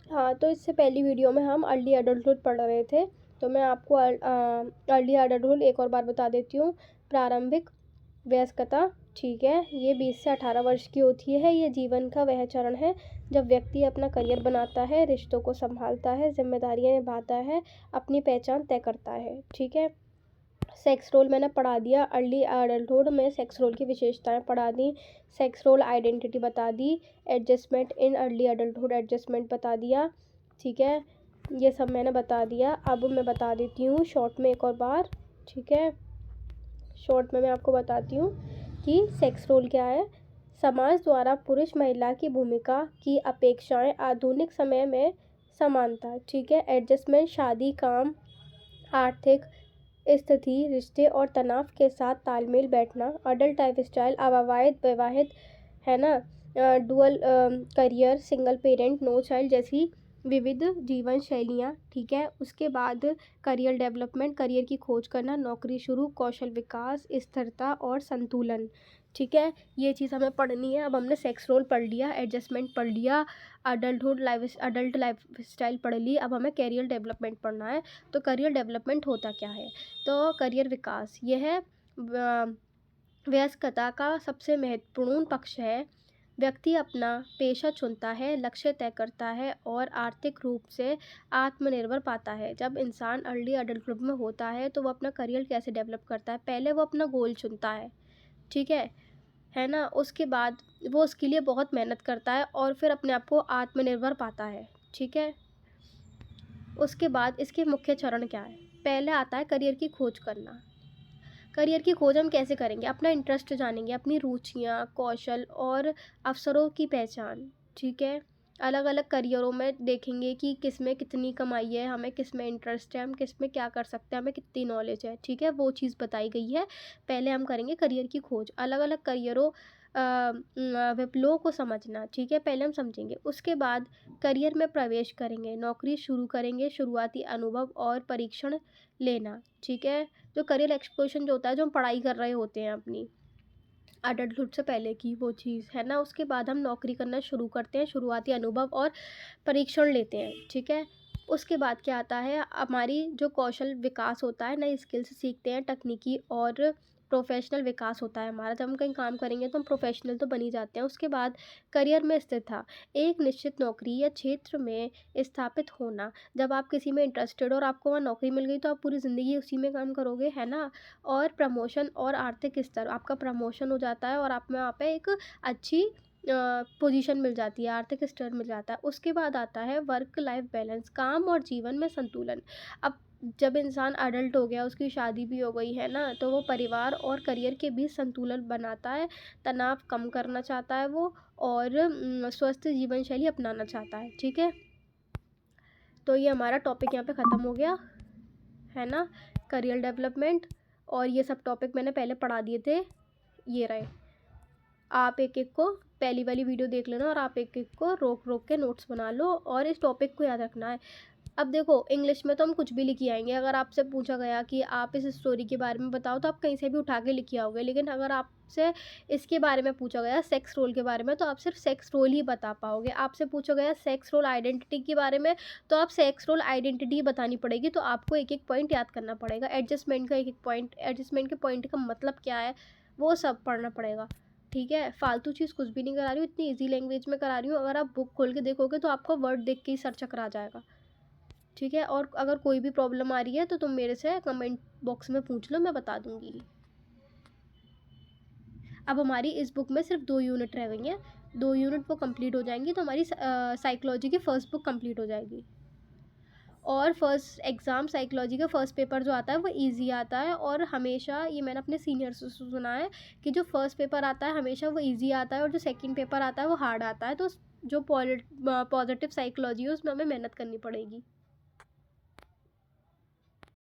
हाँ, तो इससे पहली वीडियो में हम अर्ली एडल्टहुड पढ़ रहे थे, तो मैं आपको अर्ली एडल्टहुड एक और बार बता देती हूँ। प्रारंभिक वयस्कता, ठीक है, ये 20 से 18 वर्ष की होती है। ये जीवन का वह चरण है जब व्यक्ति अपना करियर बनाता है, रिश्तों को संभालता है, जिम्मेदारियां निभाता है, अपनी पहचान तय करता है, ठीक है। सेक्स रोल मैंने पढ़ा दिया, अर्ली एडल्टहुड में सेक्स रोल की विशेषताएं पढ़ा दी, सेक्स रोल आइडेंटिटी बता दी, adjustment in early adulthood adjustment बता दिया, ठीक है, ये सब मैंने बता दिया। अब मैं बता देती हूँ शॉर्ट में एक और बार, ठीक है। शॉर्ट में मैं आपको बताती हूँ कि सेक्स रोल क्या है। समाज द्वारा पुरुष महिला की भूमिका की अपेक्षाएं, आधुनिक समय में समानता, ठीक है। एडजस्टमेंट, शादी, काम, आर्थिक स्थिति, रिश्ते और तनाव के साथ तालमेल बैठना। अडल्ट लाइफ स्टाइल, अविवाहित, विवाहित, है ना, dual career, single parent, no child जैसी विविध जीवन शैलियाँ, ठीक है। उसके बाद करियर डेवलपमेंट, करियर की खोज करना, नौकरी शुरू, कौशल विकास, स्थिरता और संतुलन, ठीक है। ये चीज़ हमें पढ़नी है। अब हमने सेक्स रोल पढ़ लिया, एडजस्टमेंट पढ़ लिया, अडल्ट लाइफ स्टाइल पढ़ ली। अब हमें करियर डेवलपमेंट पढ़ना है। तो करियर डेवलपमेंट होता क्या है? तो करियर विकास यह है वयस्कता का सबसे महत्वपूर्ण पक्ष है। व्यक्ति अपना पेशा चुनता है, लक्ष्य तय करता है और आर्थिक रूप से आत्मनिर्भर पाता है। जब इंसान अर्ली अडल्टहुड में होता है तो वो अपना करियर कैसे डेवलप करता है? पहले वो अपना गोल चुनता है, ठीक है ना। उसके बाद वो उसके लिए बहुत मेहनत करता है और फिर अपने आप को आत्मनिर्भर पाता है, ठीक है। उसके बाद इसके मुख्य चरण क्या है? पहले आता है करियर की खोज करना। करियर की खोज हम कैसे करेंगे? अपना इंटरेस्ट जानेंगे, अपनी रुचियाँ, कौशल और अवसरों की पहचान, ठीक है। अलग अलग करियरों में देखेंगे कि किस में कितनी कमाई है, हमें किस में इंटरेस्ट है, हम किस में क्या कर सकते हैं, हमें कितनी नॉलेज है, ठीक है, वो चीज़ बताई गई है। पहले हम करेंगे करियर की खोज, अलग अलग करियरों विप्लवों को समझना, ठीक है, पहले हम समझेंगे। उसके बाद करियर में प्रवेश करेंगे, नौकरी शुरू करेंगे, शुरुआती अनुभव और परीक्षण लेना, ठीक है। जो करियर एक्सप्लोरेशन जो होता है, जो हम पढ़ाई कर रहे होते हैं अपनी अडल्टहुड से पहले की, वो चीज़ है ना। उसके बाद हम नौकरी करना शुरू करते हैं, शुरुआती अनुभव और परीक्षण लेते हैं, ठीक है। उसके बाद क्या आता है? हमारी जो कौशल विकास होता है, नई स्किल्स सीखते हैं, तकनीकी और प्रोफेशनल विकास होता है हमारा। जब हम कहीं काम करेंगे तो हम प्रोफेशनल तो बन ही जाते हैं। उसके बाद करियर में स्थिरता, एक निश्चित नौकरी या क्षेत्र में स्थापित होना। जब आप किसी में इंटरेस्टेड हो और आपको वहाँ नौकरी मिल गई तो आप पूरी ज़िंदगी उसी में काम करोगे, है ना। और प्रमोशन और आर्थिक स्तर, आपका प्रमोशन हो जाता है और आप में वहाँ पे एक अच्छी पोजीशन मिल जाती है, आर्थिक स्तर मिल जाता है। उसके बाद आता है वर्क लाइफ बैलेंस, काम और जीवन में संतुलन। अब जब इंसान अडल्ट हो गया, उसकी शादी भी हो गई, है ना, तो वो परिवार और करियर के बीच संतुलन बनाता है, तनाव कम करना चाहता है वो, और स्वस्थ जीवन शैली अपनाना चाहता है, ठीक है। तो ये हमारा टॉपिक यहाँ पे ख़त्म हो गया, है ना, करियर डेवलपमेंट। और ये सब टॉपिक मैंने पहले पढ़ा दिए थे, ये रहे। आप एक एक को पहली वाली वीडियो देख लेना और आप एक एक को रोक रोक के नोट्स बना लो और इस टॉपिक को याद रखना है। अब देखो, इंग्लिश में तो हम कुछ भी लिख के आएंगे। अगर आपसे पूछा गया कि आप इस स्टोरी के बारे में बताओ तो आप कहीं से भी उठा के लिख के आओगे। लेकिन अगर आपसे इसके बारे में पूछा गया, सेक्स रोल के बारे में, तो आप सिर्फ सेक्स रोल ही बता पाओगे। आपसे पूछा गया सेक्स रोल आइडेंटिटी के बारे में, तो आप सेक्स रोल आइडेंटिटी बतानी पड़ेगी। तो आपको एक एक पॉइंट याद करना पड़ेगा। एडजस्टमेंट का एक एक पॉइंट, एडजस्टमेंट के पॉइंट का मतलब क्या है, वो सब पढ़ना पड़ेगा, ठीक है। फालतू चीज़ कुछ भी नहीं करा रही हूँ, इतनी ईजी लैंग्वेज में करा रही हूँ। अगर आप बुक खोल के देखोगे तो आपको वर्ड देख के ही सर चकरा जाएगा, ठीक है। और अगर कोई भी प्रॉब्लम आ रही है तो तुम मेरे से कमेंट बॉक्स में पूछ लो, मैं बता दूंगी। अब हमारी इस बुक में सिर्फ 2 यूनिट रह गई हैं, 2 यूनिट वो कंप्लीट हो जाएंगी तो हमारी साइकोलॉजी की फ़र्स्ट बुक कंप्लीट हो जाएगी। और फर्स्ट एग्ज़ाम साइकोलॉजी का फ़र्स्ट पेपर जो आता है वो इजी आता है। और हमेशा ये मैंने अपने सीनियर से सुना है कि जो फर्स्ट पेपर आता है हमेशा वो इजी आता है और जो सेकंड पेपर आता है वो हार्ड आता है। तो जो पॉजिटिव साइकोलॉजी है उसमें हमें मेहनत करनी पड़ेगी।